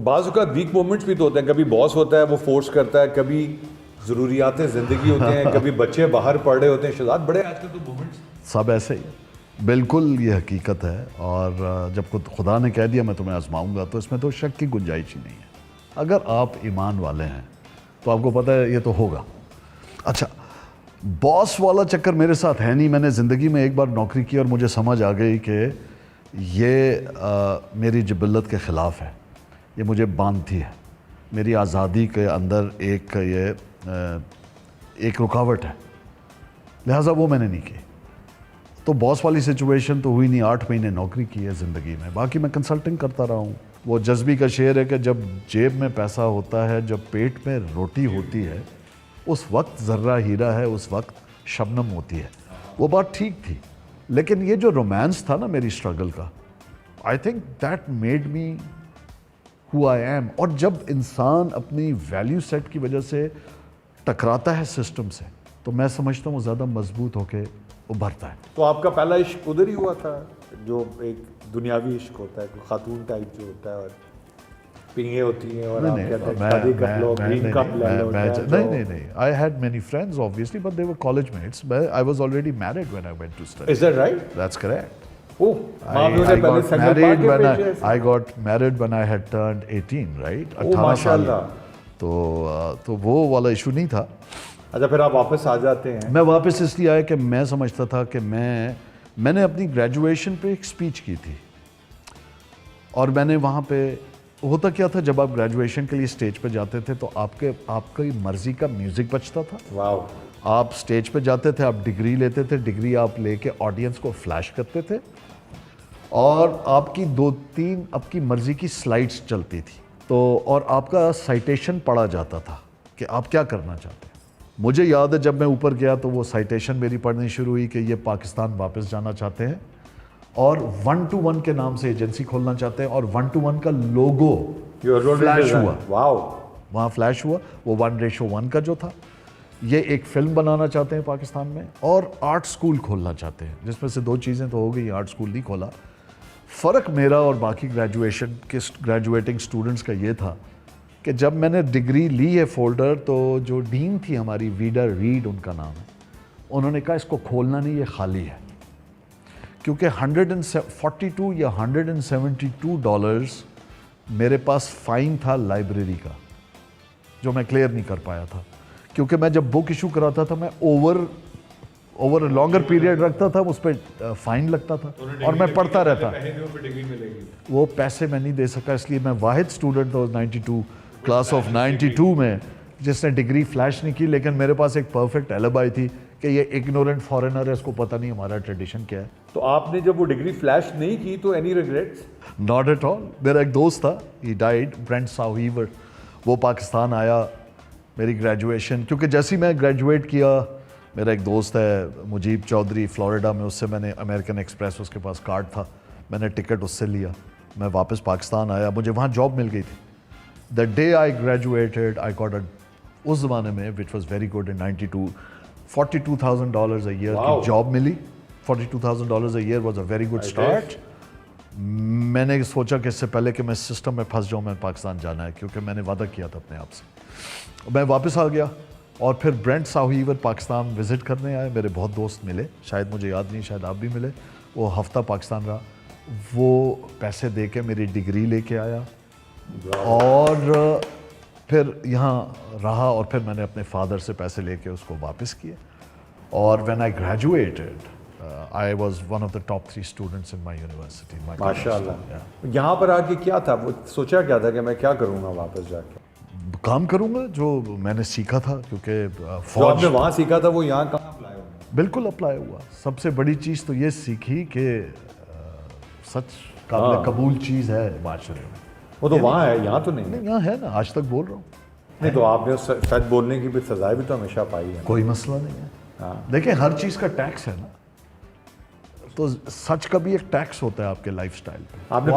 بعض اوقات week moments بھی تو ہوتے ہیں, کبھی باس ہوتا ہے وہ فورس کرتا ہے, کبھی ضروریات زندگی ہوتے ہیں, کبھی بچے باہر پڑھ رہے ہوتے ہیں. شہزاد بڑے آج کل تو مومنٹس سب ایسے ہی ہے, بالکل یہ حقیقت ہے. اور جب خدا نے کہہ دیا میں تمہیں آزماؤں گا تو اس میں تو شک کی گنجائش ہی نہیں ہے. اگر آپ ایمان والے ہیں تو آپ کو پتہ ہے یہ تو ہوگا. اچھا, باس والا چکر میرے ساتھ ہے نہیں. میں نے زندگی میں ایک بار نوکری کی اور مجھے سمجھ آ گئی کہ یہ میری جبلت کے خلاف ہے, یہ مجھے باندھتی ہے, میری آزادی کے اندر ایک رکاوٹ ہے, لہٰذا وہ میں نے نہیں کی. تو باس والی سچویشن تو ہوئی نہیں. 8 مہینے نوکری کی ہے زندگی میں, باقی میں کنسلٹنگ کرتا رہا ہوں. وہ جذبی کا شعر ہے کہ جب جیب میں پیسہ ہوتا ہے, جب پیٹ میں روٹی ہوتی ہے, اس وقت ذرہ ہیرا ہے, اس وقت شبنم ہوتی ہے. وہ بات ٹھیک تھی, لیکن یہ جو رومانس تھا نا میری اسٹرگل کا, I think that made me who I am. اور جب انسان اپنی ویلیو سیٹ کی وجہ سے ٹکراتا ہے سسٹم سے, تو میں سمجھتا ہوں وہ زیادہ مضبوط ہو کے ابھرتا ہے. تو آپ کا پہلا عشق ادھر ہی ہوا تھا, جو ایک دنیاوی عشق ہوتا ہے, کوئی خاتون ٹائپ جو ہوتا ہے اور پنگیں ہوتی ہیں اور آپ کہتے ہیں شادی کر لو, گرین کپ لے لو. نہیں, I had many friends obviously, but they were college mates. I was already married when I went to study. Is that right? That's correct. Oh, I got married when I had turned 18, right? Oh, mashallah. تو وہ والا issue نہیں تھا. اچھا, پھر آپ واپس آ جاتے ہیں. میں واپس اس لیے آیا کہ میں سمجھتا تھا کہ میں نے اپنی گریجویشن پہ ایک سپیچ کی تھی, اور میں نے وہاں پہ, ہوتا کیا تھا جب آپ گریجویشن کے لیے اسٹیج پہ جاتے تھے تو آپ کی مرضی کا میوزک بجتا تھا. واو. آپ اسٹیج پہ جاتے تھے, آپ ڈگری لیتے تھے, ڈگری آپ لے کے آڈینس کو فلیش کرتے تھے, اور آپ کی 2-3 آپ کی مرضی کی سلائڈز چلتی تھی, تو اور آپ کا سائٹیشن پڑھا جاتا تھا کہ آپ کیا کرنا چاہتے ہیں. مجھے یاد ہے جب میں اوپر گیا تو وہ سائٹیشن میری پڑھنی شروع ہوئی کہ یہ پاکستان واپس جانا چاہتے ہیں, اور 1-to-1 کے نام سے ایجنسی کھولنا چاہتے ہیں, اور 1-to-1 کا لوگو فلیش ہوا. واو. وہاں فلیش ہوا, وہ 1:1 کا جو تھا. یہ ایک فلم بنانا چاہتے ہیں پاکستان میں, اور آرٹ سکول کھولنا چاہتے ہیں, جس میں سے 2 چیزیں تو ہو گئی. آرٹ سکول نہیں کھولا. فرق میرا اور باقی گریجویٹنگ اسٹوڈنٹس کا یہ تھا کہ جب میں نے ڈگری لی ہے فولڈر, تو جو ڈین تھی ہماری, ویڈا ریڈ ان کا نام ہے, انہوں نے کہا اس کو کھولنا نہیں, یہ خالی ہے. کیونکہ $142 یا $172 میرے پاس فائن تھا لائبریری کا, جو میں کلیئر نہیں کر پایا تھا. کیونکہ میں جب بک ایشو کراتا تھا میں اوور لانگر پیریڈ رکھتا تھا, اس پہ فائن لگتا تھا, اور میں پڑھتا رہتا. وہ پیسے میں نہیں دے سکا, اس لیے میں واحد اسٹوڈنٹ تھا 92 کلاس آف 92 میں جس نے ڈگری فلیش نہیں کی. لیکن میرے پاس ایک پرفیکٹ ایلیبائی تھی کہ یہ اگنورنٹ فارینر ہے, اس کو پتہ نہیں ہمارا ٹریڈیشن کیا ہے. تو آپ نے جب وہ ڈگری فلیش نہیں کی تو any regrets? Not at all. میرا ایک دوست تھا, ہی ڈائیڈ, برینٹ ساویور, وہ پاکستان آیا میری گریجویشن, کیونکہ جیسے میں گریجویٹ کیا, میرا ایک دوست ہے مجیب چودھری فلوریڈا میں, اس سے میں نے امریکن ایکسپریس, اس کے پاس کارڈ تھا, میں نے ٹکٹ اس سے لیا, میں واپس پاکستان آیا, مجھے وہاں جاب مل گئی تھی. The day I graduated I got اس زمانے میں which was very good in 92, $42,000 a year کی جاب ملی. $42,000 a year was a very good start. میں نے سوچا کہ اس سے پہلے کہ میں سسٹم میں پھنس جاؤں, میں پاکستان جانا ہے, کیونکہ میں نے وعدہ کیا تھا اپنے آپ سے. میں واپس آ گیا, اور پھر برینٹ ساویور پاکستان وزٹ کرنے آئے. میرے بہت دوست ملے, شاید مجھے یاد نہیں, شاید آپ بھی ملے. وہ ہفتہ پاکستان رہا, وہ پیسے دے کے میری ڈگری لے کے آیا, اور پھر یہاں رہا, اور پھر میں نے اپنے فادر سے پیسے لے کے اس کو واپس کیے. اور when I graduated I was one of the top 3 students in my university. ماشاءاللہ. یہاں پر آ کے کیا تھا, وہ سوچا کیا تھا کہ میں کیا کروں گا واپس جا کے؟ کام کروں گا جو میں نے سیکھا تھا, کیونکہ جو آپ نے وہاں سیکھا تھا وہ یہاں کہاں اپلائی ہوا؟ بالکل اپلائی ہوا. سب سے بڑی چیز تو یہ سیکھی کہ سچ قابل قبول چیز ہے معاشرے میں. وہ تو وہاں ہے, یہاں تو نہیں. یہاں ہے نا, آج تک بول رہا ہوں. نہیں تو آپ نے سچ بولنے کی بھی سزائیں بھی تو ہمیشہ پائی ہے. کوئی مسئلہ نہیں ہے. دیکھیں, ہر چیز کا ٹیکس ہے نا, تو سچ کا بھی ایک ٹیکس ہوتا ہے آپ کے لائف سٹائل پہ. آپ نے